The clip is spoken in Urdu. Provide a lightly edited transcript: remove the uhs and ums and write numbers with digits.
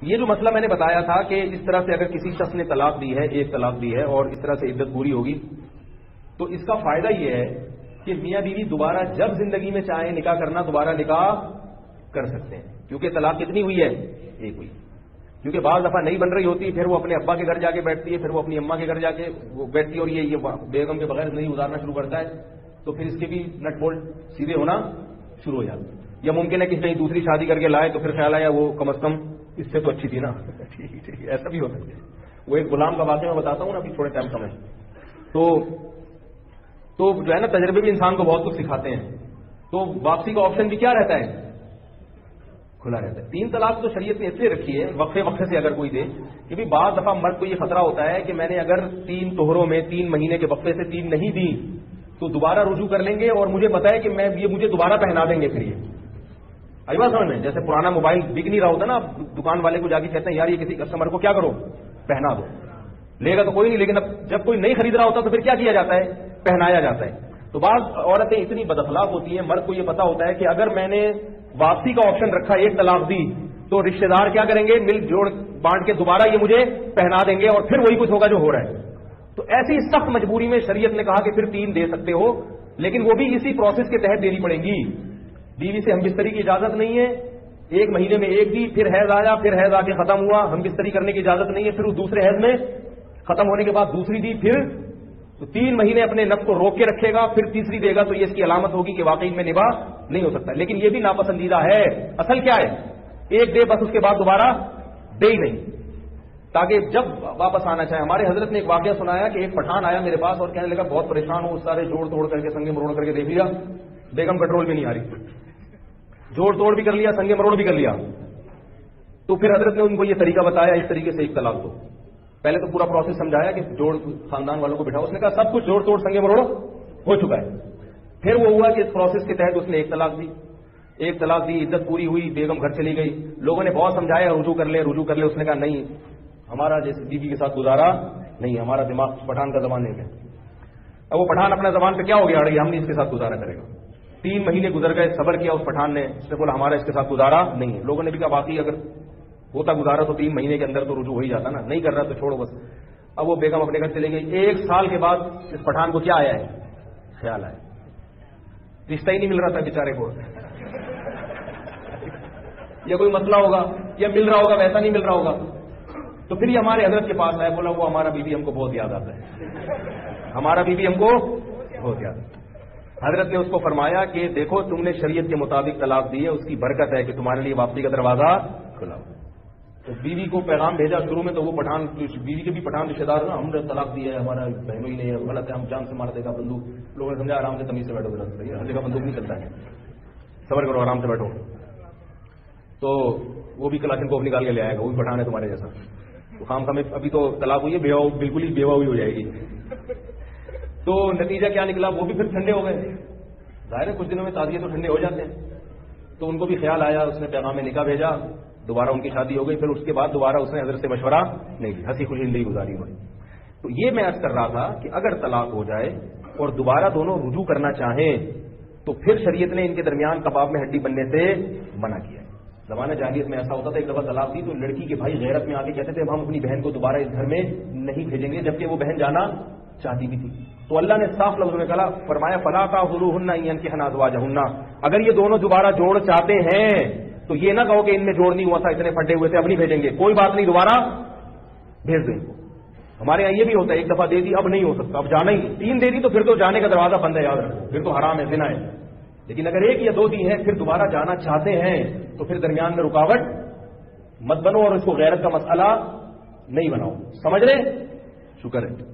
یہ جو مسئلہ میں نے بتایا تھا کہ اس طرح سے اگر کسی شخص نے طلاق دی ہے، ایک طلاق دی ہے اور اس طرح سے عدت پوری ہوگی، تو اس کا فائدہ یہ ہے کہ میاں بیوی دوبارہ جب زندگی میں چاہیں نکاح کرنا دوبارہ نکاح کر سکتے ہیں، کیونکہ طلاق کتنی ہوئی ہے؟ ایک ہوئی. کیونکہ بعض دفعہ نہیں بن رہی ہوتی، پھر وہ اپنے ابا کے گھر جا کے بیٹھتی ہے، پھر وہ اپنی اماں کے گھر جا کے وہ بیٹھتی ہے اور یہ بیگم کے بغیر نہیں گزارنا شروع کرتا ہے، تو پھر اس کے بھی نٹ بولٹ سیدھے ہونا شروع ہو جاتے ہیں. یا ممکن ہے کہ کہیں دوسری شادی کر کے لائے تو پھر خیال آیا وہ کم از کم اس سے تو اچھی تھی نا. ٹھیک ایسا بھی ہو سکتا ہے. وہ ایک غلام کا واقعہ میں بتاتا ہوں نا ابھی تھوڑے ٹائم سمجھ. تو جو ہے نا تجربے بھی انسان کو بہت کچھ سکھاتے ہیں. تو واپسی کا آپشن بھی کیا رہتا ہے؟ کھلا رہتا ہے. 3 طلاق تو شریعت نے اس لیے رکھی ہے وقفے سے اگر کوئی دے کہ بھی بعض دفعہ مرد کو یہ خطرہ ہوتا ہے کہ میں نے اگر 3 طہروں میں 3 مہینے کے وقفے سے 3 نہیں دی تو دوبارہ رجوع کر لیں گے اور مجھے پتا ہے کہ یہ مجھے دوبارہ پہنا دیں گے. پھر یہ آئی بات سمجھ میں؟ جیسے پرانا موبائل بک نہیں رہا ہوتا نا، دکان والے کو جا کے کہتے ہیں یار یہ کسی کسٹمر کو کیا کرو پہنا دو، لے گا تو کوئی نہیں، لیکن اب جب کوئی نہیں خرید رہا ہوتا تو پھر کیا کیا جاتا ہے؟ پہنایا جاتا ہے. تو بعض عورتیں اتنی بد اخلاق ہوتی ہیں، مرد کو یہ پتا ہوتا ہے کہ اگر میں نے واپسی کا آپشن رکھا، ایک طلاق دی، تو رشتے دار کیا کریں گے؟ مل جوڑ بانٹ کے دوبارہ یہ مجھے پہنا دیں گے اور پھر وہی کچھ ہوگا جو ہو رہا ہے. تو ایسی سخت مجبوری میں شریعت نے کہا کہ پھر 3 دے سکتے ہو، لیکن وہ بھی اسی پروسیس کے تحت دینی پڑیں گی. بیوی سے ہم بستری کی اجازت نہیں ہے. 1 مہینے میں 1 دی، پھر حیض آیا، پھر حیض آ کے ختم ہوا، ہم بستری کرنے کی اجازت نہیں ہے. پھر اس دوسرے حیض میں ختم ہونے کے بعد دوسری دی، پھر تو 3 مہینے اپنے نفس کو روک کے رکھے گا، پھر تیسری دے گا، تو یہ اس کی علامت ہوگی کہ واقعی میں نباہ نہیں ہو سکتا. لیکن یہ بھی ناپسندیدہ ہے. اصل کیا ہے؟ 1 دے بس، اس کے بعد دوبارہ دے ہی نہیں، تاکہ جب واپس آنا چاہے. ہمارے حضرت نے ایک واقعہ سنایا کہ ایک پٹھان آیا میرے پاس اور کہنے لگا بہت پریشان ہوں، سارے جوڑ توڑ کر کے سنگے مروڑ کر کے دیکھ لیا، بیگم کنٹرول بھی نہیں آ رہی، جوڑ توڑ بھی کر لیا، سنگے مروڑ بھی کر لیا. تو پھر حضرت نے ان کو یہ طریقہ بتایا، اس طریقے سے 1 طلاق دو. پہلے تو پورا پروسیس سمجھایا کہ جوڑ خاندان والوں کو بٹھاؤ. اس نے کہا سب کچھ جوڑ توڑ سنگے مروڑ ہو چکا ہے. پھر وہ ہوا کہ اس پروسیس کے تحت اس نے 1 طلاق دی. 1 طلاق دی، عدت پوری ہوئی، بیگم گھر چلی گئی. لوگوں نے بہت سمجھایا رجوع کر لے رجوع کر لے. اس نے کہا نہیں، ہمارا جیسے بیوی کے ساتھ گزارا نہیں، ہمارا دماغ پٹھان کا زبان نہیں ہے. اب وہ پٹھان اپنا زبان پہ کیا ہو گیا، اڑی ہم نہیں اس کے ساتھ گزارا کرے گا. 3 مہینے گزر گئے، صبر کیا اس پٹھان نے. اس نے بولا ہمارا اس کے ساتھ گزارا نہیں ہے. لوگوں نے بھی کہا باقی اگر ہوتا گزارا تو 3 مہینے کے اندر تو رجوع ہو ہی جاتا نا، نہیں کر رہا تو چھوڑو بس. اب وہ بیگم اپنے گھر چلے گئی. 1 سال کے بعد اس پٹھان کو کیا آیا ہے؟ خیال آیا. رشتہ ہی نہیں مل رہا تھا بیچارے کو. یا کوئی مسئلہ ہوگا یا مل رہا ہوگا ویسا نہیں مل رہا ہوگا. تو پھر یہ ہمارے حضرت کے پاس آیا، بولا وہ ہمارا بیوی ہم کو بہت یاد آتا ہے، ہمارا بیوی ہم کو بہت یاد آتا ہے. حضرت نے اس کو فرمایا کہ دیکھو تم نے شریعت کے مطابق طلاق دی ہے، اس کی برکت ہے کہ تمہارے لیے واپسی کا دروازہ کھلا. تو بیوی کو پیغام بھیجا شروع میں، تو وہ پٹھان بیوی کے بھی پٹھان رشتے دار نا، ہم نے طلاق دی ہے، ہمارا بہنوں ہی نہیں ہے، غلط ہے، ہم جان سے مار دے گا بندوق. لوگوں نے سمجھا آرام سے تمیز سے بیٹھو، ہر جگہ بندوق نہیں چلتا ہے، صبر کرو آرام سے بیٹھو. تو وہ بھی کلاشن کو نکال کے لے آئے گا، وہ بھی پٹھان ہے تمہارے جیسا. تو خام خام ابھی تو طلاق ہوئی ہے، بیوہ بالکل ہی بیوہ ہوئی ہو جائے گی. تو نتیجہ کیا نکلا؟ وہ بھی پھر ٹھنڈے ہو گئے. ظاہر ہے کچھ دنوں میں تعزیے تو ٹھنڈے ہو جاتے ہیں. تو ان کو بھی خیال آیا، اس نے پیغام میں نکاح بھیجا، دوبارہ ان کی شادی ہو گئی. پھر اس کے بعد دوبارہ اس نے حضرت سے مشورہ نہیں دی، ہنسی خوشی زندگی گزاری ہوئی. تو یہ میں عرض کر رہا تھا کہ اگر طلاق ہو جائے اور دوبارہ دونوں رجوع کرنا چاہیں تو پھر شریعت نے ان کے درمیان کباب میں ہڈی بننے سے منع کیا ہے. زمانہ جاہلیت میں ایسا ہوتا تھا، ایک دفعہ طلاق دی تو لڑکی کے بھائی غیرت میں آ کے کہتے تھے ہم اپنی بہن کو دوبارہ اس گھر میں نہیں بھیجیں گے، جبکہ وہ بہن جانا چاہتی بھی تھی. تو اللہ نے صاف لفظوں میں کہا، فرمایا فلا تعذروہن ان ينكحن ازواجهن، اگر یہ دونوں دوبارہ جوڑ چاہتے ہیں تو یہ نہ کہو کہ ان میں جوڑ نہیں ہوا تھا، اتنے پھٹے ہوئے تھے، اب نہیں بھیجیں گے، کوئی بات نہیں دوبارہ بھیج دیں. ہمارے یہاں یہ بھی ہوتا ہے، ایک دفعہ دے دی اب نہیں ہو سکتا، اب جانا ہی 3 دے دی تو پھر تو جانے کا دروازہ بند ہے، یاد رکھو پھر تو حرام ہے، زنا ہے. لیکن اگر 1 یا 2 دی ہیں پھر دوبارہ جانا چاہتے ہیں تو پھر درمیان میں رکاوٹ مت بنو اور اس کو غیرت کا مسئلہ نہیں بناؤ. سمجھ رہے؟ شکر ہے.